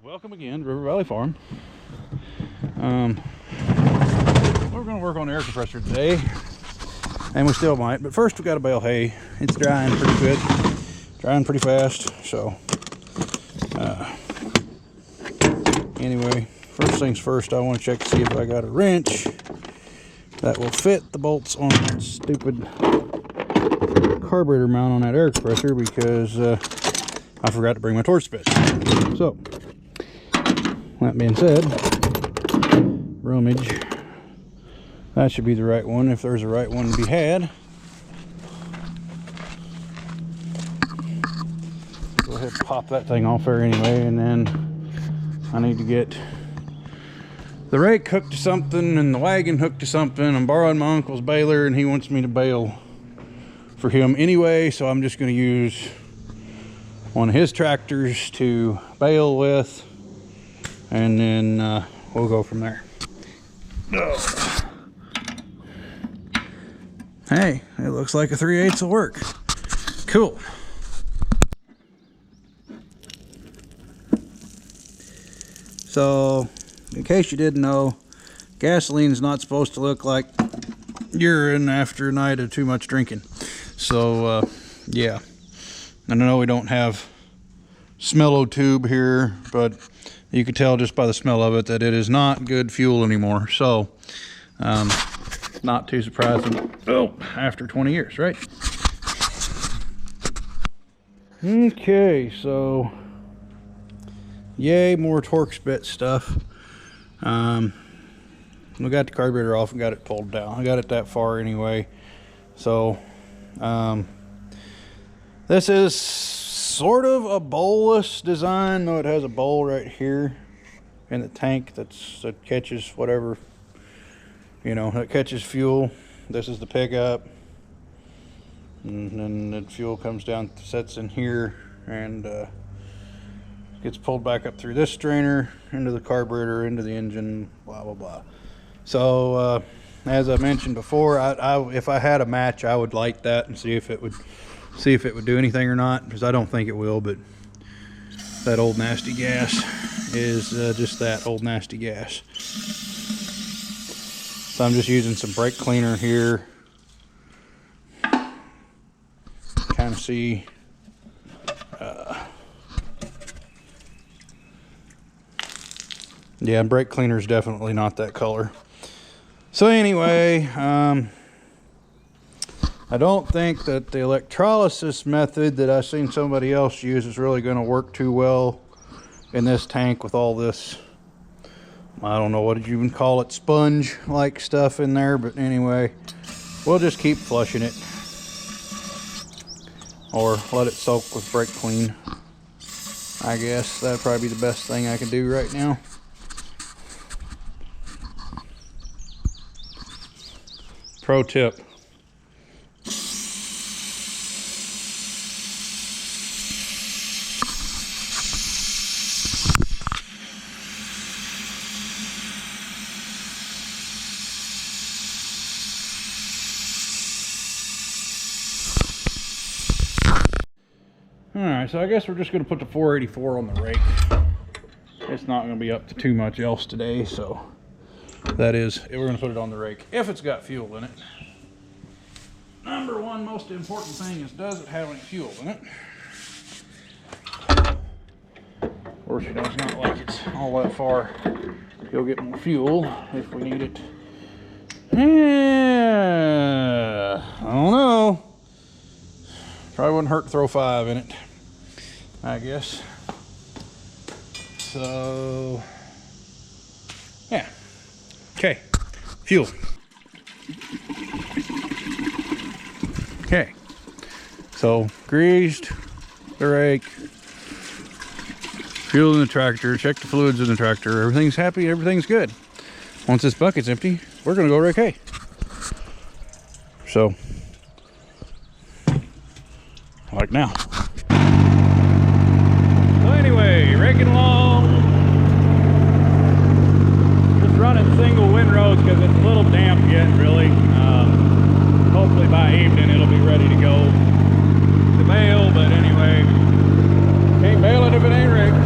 Welcome again to River Valley Farm. We're going to work on the air compressor today, and we still might, but first we got to bale hay. It's drying pretty good, drying pretty fast. So anyway, first things first, I want to check to see if I got a wrench that will fit the bolts on that stupid carburetor mount on that air compressor, because I forgot to bring my torch bit. So that being said, rummage. That should be the right one, if there's a right one to be had. Go ahead and pop that thing off there anyway, and then I need to get the rake hooked to something and the wagon hooked to something. I'm borrowing my uncle's baler, and he wants me to bale for him anyway, so I'm just going to use one of his tractors to bale with, and then we'll go from there. Hey, it looks like a 3/8 will work. Cool. So, in case you didn't know, gasoline is not supposed to look like urine after a night of too much drinking. So, yeah. I know we don't have smello tube here, but you can tell just by the smell of it that it is not good fuel anymore. So, not too surprising. Oh, after 20 years, right? Okay, so yay, more Torx bit stuff. We got the carburetor off and got it pulled down. I got it that far anyway. So this is sort of a bowl-less design, though it has a bowl right here in the tank that catches whatever, you know, that catches fuel. This is the pickup, and then the fuel comes down, sets in here, and gets pulled back up through this strainer into the carburetor, into the engine, blah blah blah. So as I mentioned before, if I had a match, I would light that and see if it would do anything or not, because I don't think it will. But that old nasty gas is just that, old nasty gas. So I'm just using some brake cleaner here, kind of see yeah, brake cleaner is definitely not that color. So anyway, I don't think that the electrolysis method that I've seen somebody else use is really going to work too well in this tank with all this, I don't know what did you even call it, sponge like stuff in there. But anyway, we'll just keep flushing it, or let it soak with brake clean. I guess that'd probably be the best thing I can do right now. Pro tip. Alright, so I guess we're just going to put the 484 on the rake. It's not going to be up to too much else today, so that is, we're going to put it on the rake if it's got fuel in it. Number one most important thing is, does it have any fuel in it? Of course, you know, it's not like it's all that far. You'll get more fuel if we need it. Yeah, I don't know. Probably wouldn't hurt to throw 5 in it, I guess. So, yeah. Okay, fuel. Okay, so greased the rake, fuel in the tractor, check the fluids in the tractor. Everything's happy, everything's good. Once this bucket's empty, we're gonna go rake hay. So, like now. So anyway, raking along. Just running single windrows because it's a little damp yet, really. Hopefully by evening it'll be ready to go to bale, but anyway, can't bale it if it ain't raked.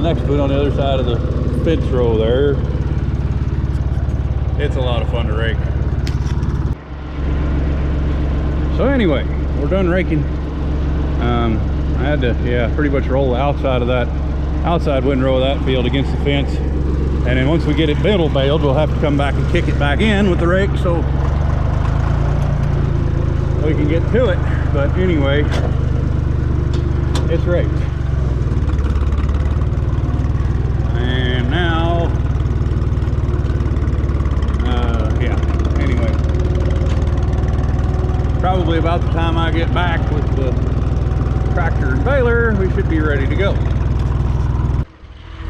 next to it on the other side of the fence row there. It's a lot of fun to rake. So anyway, we're done raking. I had to, pretty much roll the outside of that outside windrow of that field against the fence. And then once we get it baled, we'll have to come back and kick it back in with the rake so we can get to it. But anyway, it's raked. And now, anyway, probably about the time I get back with the tractor and baler, we should be ready to go.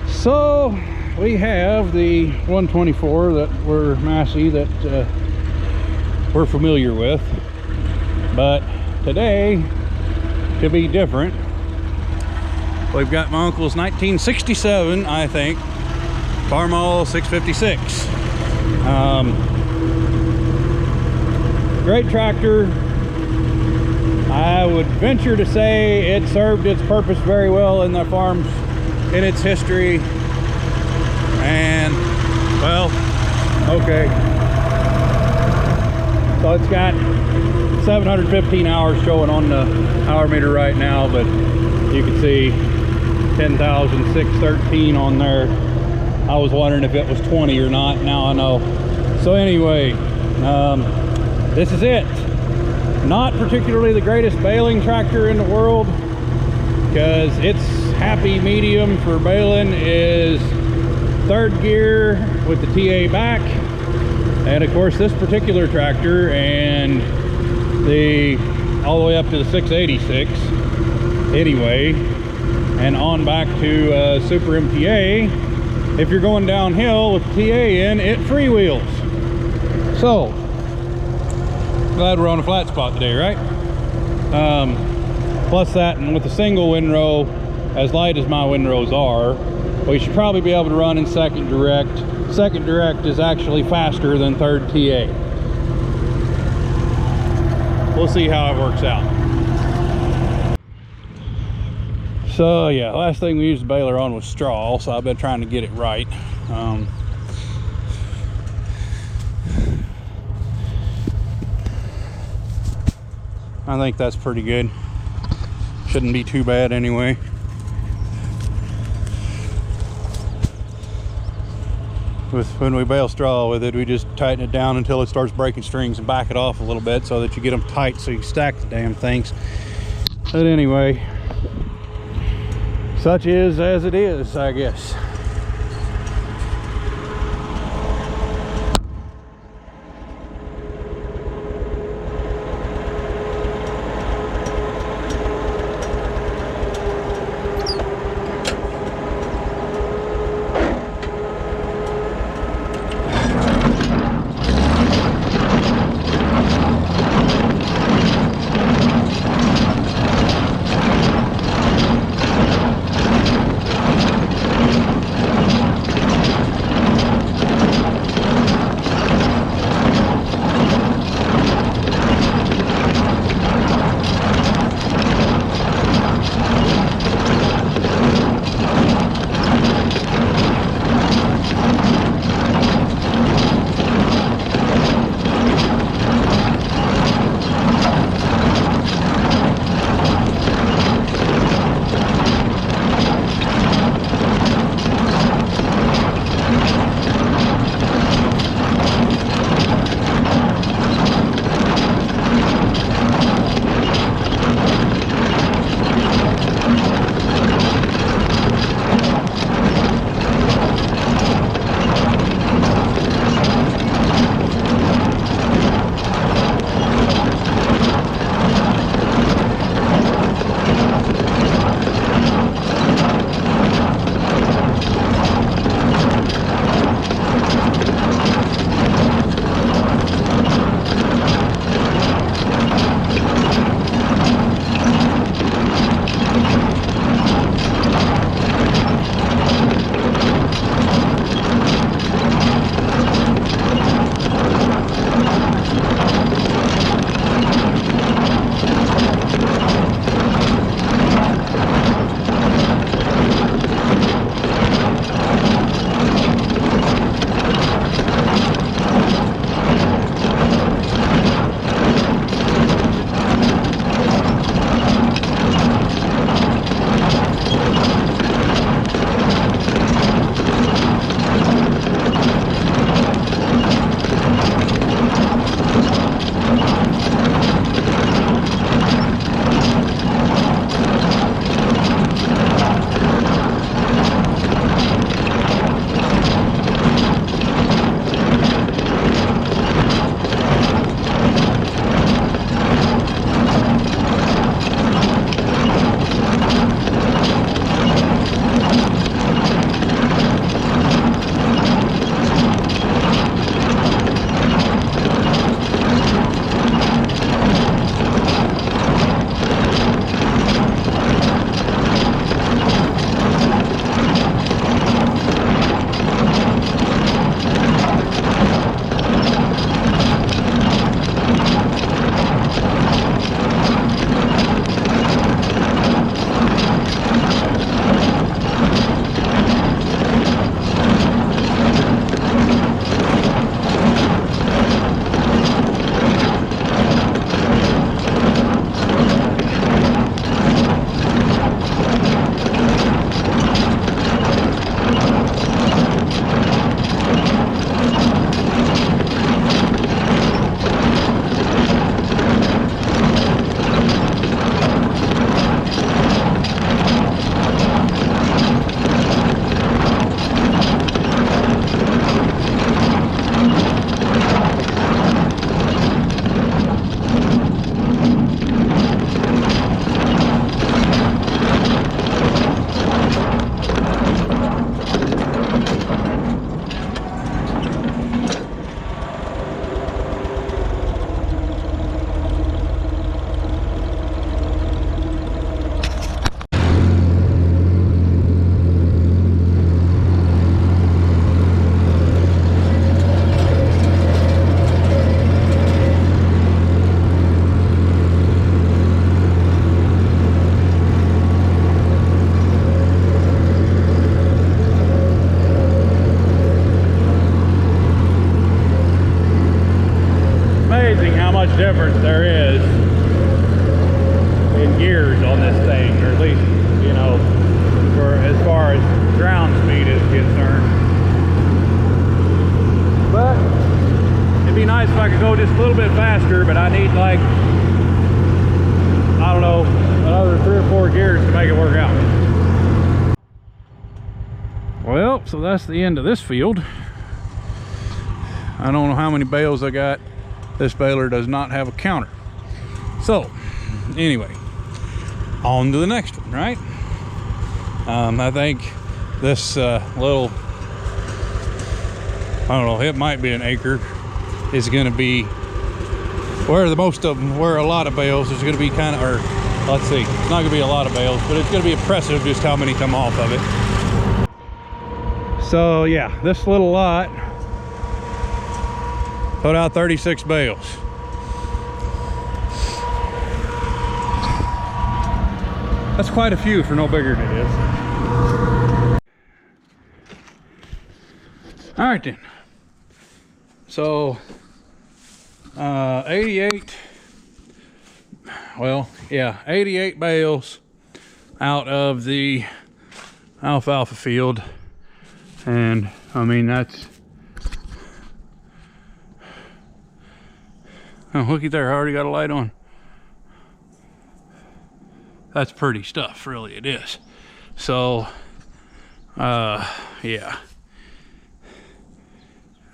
So we have the 124 that we're Massey that we're familiar with, but today to be different. We've got my uncle's 1967, I think, Farmall 656. Great tractor. I would venture to say it served its purpose very well in the farms in its history. And well, okay, so it's got 715 hours showing on the hour meter right now, but you can see 10,613 on there. I was wondering if it was 20 or not. Now I know. So anyway, this is it. Not particularly the greatest baling tractor in the world, because its happy medium for baling is third gear with the TA back. And of course this particular tractor and the all the way up to the 686 anyway, and on back to Super MTA. If you're going downhill with the TA in, it freewheels. So glad we're on a flat spot today, right? Plus that, and with a single windrow as light as my windrows are, we should probably be able to run in second direct. Second direct is actually faster than third TA. We'll see how it works out. So yeah, last thing we used the baler on was straw, so I've been trying to get it right. I think that's pretty good. Shouldn't be too bad anyway. When we bale straw with it, we just tighten it down until it starts breaking strings and back it off a little bit so that you get them tight so you stack the damn things. But anyway, such is as it is, I guess. much difference there is in gears on this thing, or at least, you know, for as far as ground speed is concerned. But it'd be nice if I could go just a little bit faster, but I need, like, I don't know, another 3 or 4 gears to make it work out. Well, so that's the end of this field. I don't know how many bales I got. This baler does not have a counter. So, anyway, on to the next one, right? I think this little, I don't know, it might be an acre, is going to be where the most of them, where a lot of bales is going to be kind of, or let's see, it's not going to be a lot of bales, but it's going to be impressive just how many come off of it. So yeah, this little lot put out 36 bales. That's quite a few for no bigger than it is. All right then. So 88, well, yeah, 88 bales out of the alfalfa field. And I mean, that's, oh, looky there, I already got a light on. That's pretty stuff, really, it is. So yeah,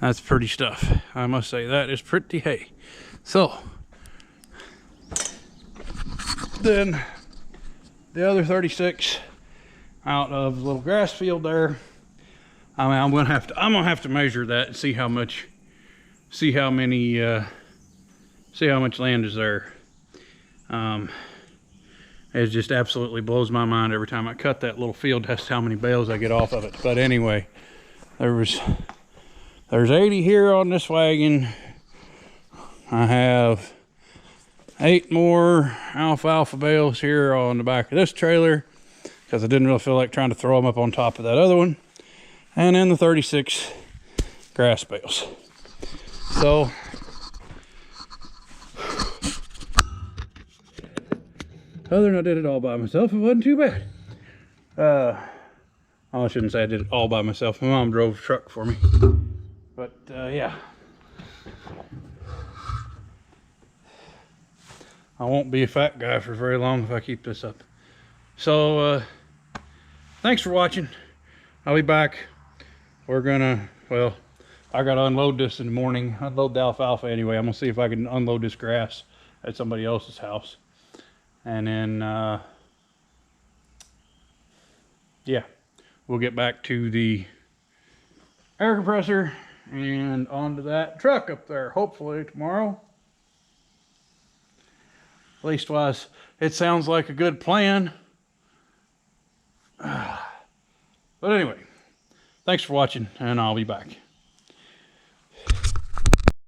that's pretty stuff. I must say that is pretty hay. So then the other 36 out of the little grass field there, I mean, I'm gonna have to measure that and see how much, see how much land is there. It just absolutely blows my mind every time I cut that little field. That's how many bales I get off of it. But anyway, there's 80 here on this wagon. I have 8 more alfalfa bales here on the back of this trailer because I didn't really feel like trying to throw them up on top of that other one. And then the 36 grass bales. So other than I did it all by myself, it wasn't too bad. I shouldn't say I did it all by myself. My mom drove the truck for me. But yeah, I won't be a fat guy for very long if I keep this up. So thanks for watching. I'll be back. We're gonna, well, I gotta unload this in the morning. Unload the alfalfa anyway. I'm gonna see if I can unload this grass at somebody else's house. And then, yeah, we'll get back to the air compressor and onto that truck up there, hopefully tomorrow. Leastwise, it sounds like a good plan. But anyway, thanks for watching, and I'll be back.